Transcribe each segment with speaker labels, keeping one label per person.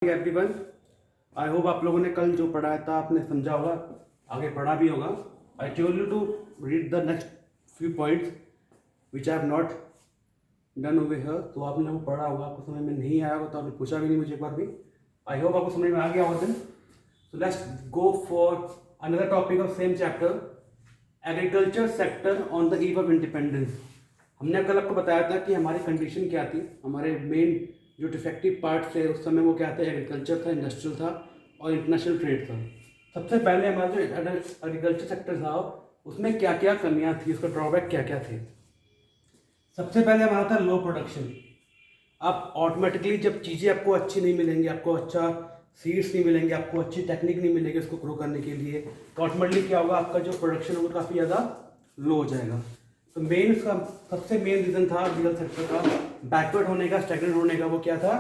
Speaker 1: Everyone, I hope आप लोगों ने कल जो पढ़ाया था आपने समझा होगा, आगे पढ़ा भी होगा। I told you to read the next few points which I have not done over here. तो आपने वो पढ़ा होगा, आपको समझ में नहीं आया होगा तो आपने पूछा भी नहीं मुझे एक बार भी। आई होप आपको समझ में आ गया होगा then. So let's go for another topic of same chapter, agriculture sector on the eve of independence. हमने कल आपको बताया था कि हमारी कंडीशन क्या थी, हमारे मेन जो डिफेक्टिव पार्ट थे उस समय वो क्या थे, एग्रीकल्चर था, इंडस्ट्रियल था और इंटरनेशनल ट्रेड था। सबसे पहले हमारा जो एग्रीकल्चर सेक्टर था उसमें क्या क्या कमियां थी, उसका ड्रॉबैक क्या क्या थे। सबसे पहले हमारा था लो प्रोडक्शन। अब ऑटोमेटिकली जब चीज़ें आपको अच्छी नहीं मिलेंगी, आपको अच्छा सीड्स नहीं मिलेंगे, आपको अच्छी टेक्निक नहीं मिलेगी उसको ग्रो करने के लिए, तो ऑटोमेटिकली क्या होगा, आपका जो प्रोडक्शन होगा काफ़ी ज़्यादा लो हो जाएगा। तो मेन उसका सबसे मेन रीज़न था एग्रीकल्चर सेक्टर का बैकवर्ड होने का, स्टैग्नेंट होने का, वो क्या था,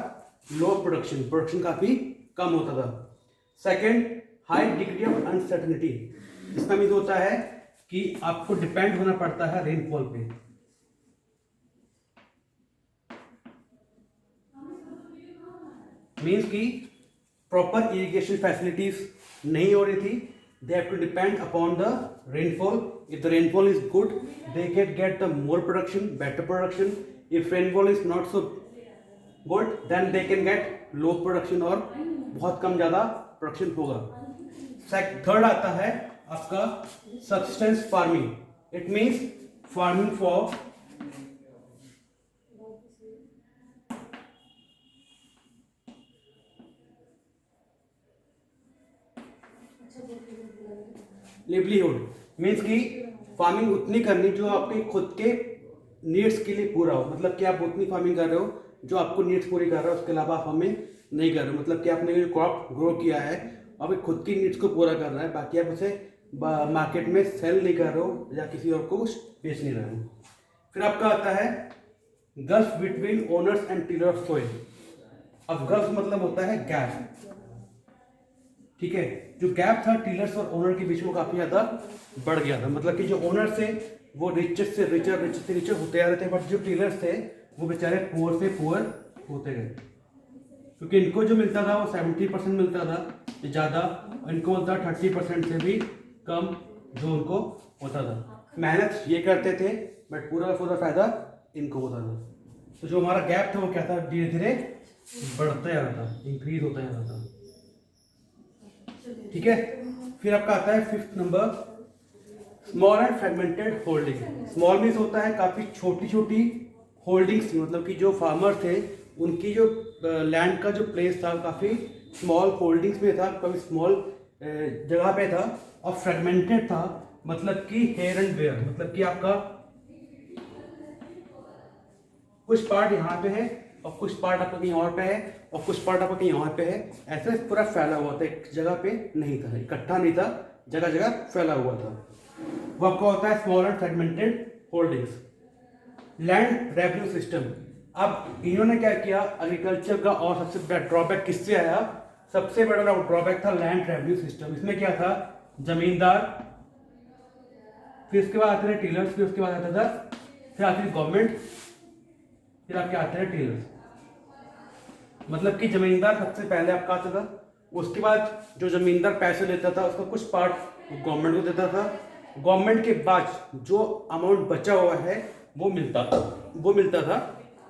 Speaker 1: लो प्रोडक्शन। प्रोडक्शन काफ़ी कम होता था। Second, high degree of uncertainty. इसका मीन होता है कि आपको डिपेंड होना पड़ता है रेनफॉल पे। मीन्स कि प्रॉपर इरिगेशन फैसिलिटीज नहीं हो रही थी। They have to depend upon the rainfall. If the rainfall is good, they can get the more production, better production. If rainfall is not so good, then they can get low production और बहुत कम ज़्यादा production होगा। Third आता है आपका subsistence farming. It means farming for livelihood. Means कि farming उतनी करनी जो आपके खुद के नीड्स के लिए पूरा हो। मतलब कि आप उतनी फार्मिंग कर रहे हो जो आपको नीड्स पूरी कर रहा है, उसके अलावा आप फार्मिंग नहीं कर रहे हो। मतलब कि आपने जो क्रॉप ग्रो किया है आप खुद की नीड्स को पूरा कर रहा है, बाकी आप उसे मार्केट में सेल नहीं कर रहे हो या किसी और को कुछ बेच नहीं रहे हो। फिर आपका आता है gulf between owners and tiller of soil. अब गल्फ मतलब होता है गैप, ठीक है। जो गैप था टीलर्स और ओनर के बीच में काफी ज्यादा बढ़ गया था। मतलब कि जो ओनर थे वो रिचेस्ट से रिचर, रिचर से रिचर होते आ रहे थे, बट जो टीलर्स थे वो बेचारे पुअर से पुअर होते गए, क्योंकि इनको जो मिलता था वो 70% मिलता था ज़्यादा, इनको होता 30% से भी कम जो उनको होता था। मेहनत ये करते थे बट पूरा पूरा फायदा इनको होता था। तो जो हमारा गैप था वो क्या था, धीरे धीरे बढ़ता जा रहा था, इंक्रीज होता जा रहा था, ठीक है। फिर आपका आता है fifth number, small and fragmented holding. Small means होता है काफ़ी छोटी छोटी होल्डिंग्स, मतलब कि जो फार्मर थे उनकी जो लैंड का जो प्लेस था काफ़ी स्मॉल होल्डिंग्स में था, काफ़ी स्मॉल जगह पे था। और फ्रेगमेंटेड था मतलब कि हेयर एंड वेयर, मतलब कि आपका कुछ पार्ट यहाँ पे है और कुछ पार्ट आपका कहीं और पे है और कुछ पार्ट आपका कहीं और पे है, ऐसे पूरा फैला हुआ था, एक जगह पे नहीं था, इकट्ठा नहीं था, जगह जगह फैला हुआ था। वो आपका होता है small and fragmented holdings. Land revenue system. अब इन्होंने क्या किया एग्रीकल्चर का, और सबसे बड़ा ड्रॉबैक किससे आया, सबसे बड़ा ड्रॉबैक था लैंड रेवेन्यू सिस्टम। इसमें क्या था, जमींदार, फिर उसके बाद आते थे टीलर्स, फिर उसके बाद आता था, फिर आती थी गवर्नमेंट, फिर आपके आते हैं टीलर्स। मतलब कि जमींदार सबसे पहले आपका आता था, उसके बाद जो जमींदार पैसे लेता था उसका कुछ पार्ट गवर्नमेंट को देता था, गवर्नमेंट के बाद जो अमाउंट बचा हुआ है वो मिलता था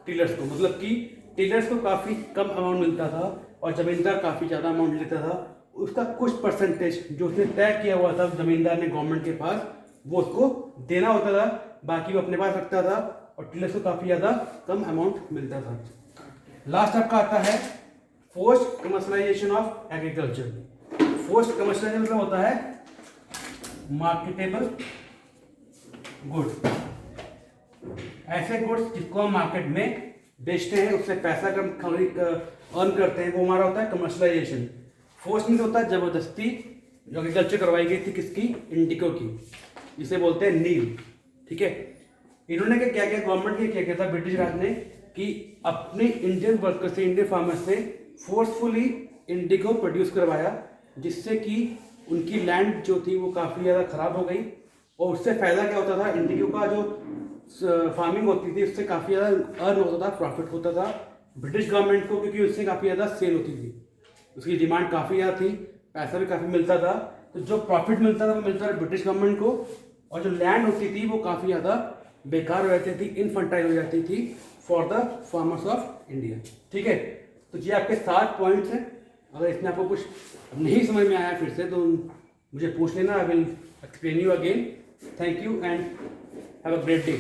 Speaker 1: टीलर्स को। मतलब कि टीलर्स को काफ़ी कम अमाउंट मिलता था और जमींदार काफ़ी ज़्यादा अमाउंट लेता था। उसका कुछ परसेंटेज जो उसने तय किया हुआ था जमींदार ने गवर्नमेंट के पास, वो उसको देना होता था, बाकी वो अपने पास रखता था और टीलर्स को काफ़ी ज़्यादा कम अमाउंट मिलता था। लास्ट आपका आता है forced commercialisation of agriculture. Forced commercialisation मतलब होता है मार्केटेबल गुड्स। ऐसे गुड्स जिसको हम मार्केट में बेचते हैं, उससे पैसा कम अर्न करते हैं, वो हमारा होता है कमर्शियलाइजेशन। फोर्स मीन्स होता है जबरदस्ती जो एग्रीकल्चर करवाई गई थी किसकी, इंडिको की, जिसे बोलते हैं नील, ठीक है। इन्होंने क्या किया, गवर्नमेंट ने क्या किया था ब्रिटिश राज ने, कि अपने इंडियन वर्कर से, इंडियन फार्मर से फोर्सफुली इंडिगो प्रोड्यूस करवाया, जिससे कि उनकी लैंड जो थी वो काफ़ी ज़्यादा ख़राब हो गई। और उससे फ़ायदा क्या होता था, इंडिगो का जो फार्मिंग होती थी उससे काफ़ी ज़्यादा अर्न होता था, प्रॉफिट होता था ब्रिटिश गवर्नमेंट को, क्योंकि उससे काफ़ी ज़्यादा सेल होती थी। उसकी डिमांड काफ़ी ज़्यादा थी, पैसा भी काफ़ी मिलता था, तो जो प्रॉफिट मिलता था वो मिलता था ब्रिटिश गवर्नमेंट को, और जो लैंड होती थी वो काफ़ी ज़्यादा बेकार हो जाती थी, इनफर्टाइल हो जाती थी for the farmers of India. ठीक है, तो ये आपके 7 पॉइंट्स हैं। अगर इसमें आपको कुछ नहीं समझ में आया फिर से तो मुझे पूछ लेना, I will explain you again. Thank you and have a great day.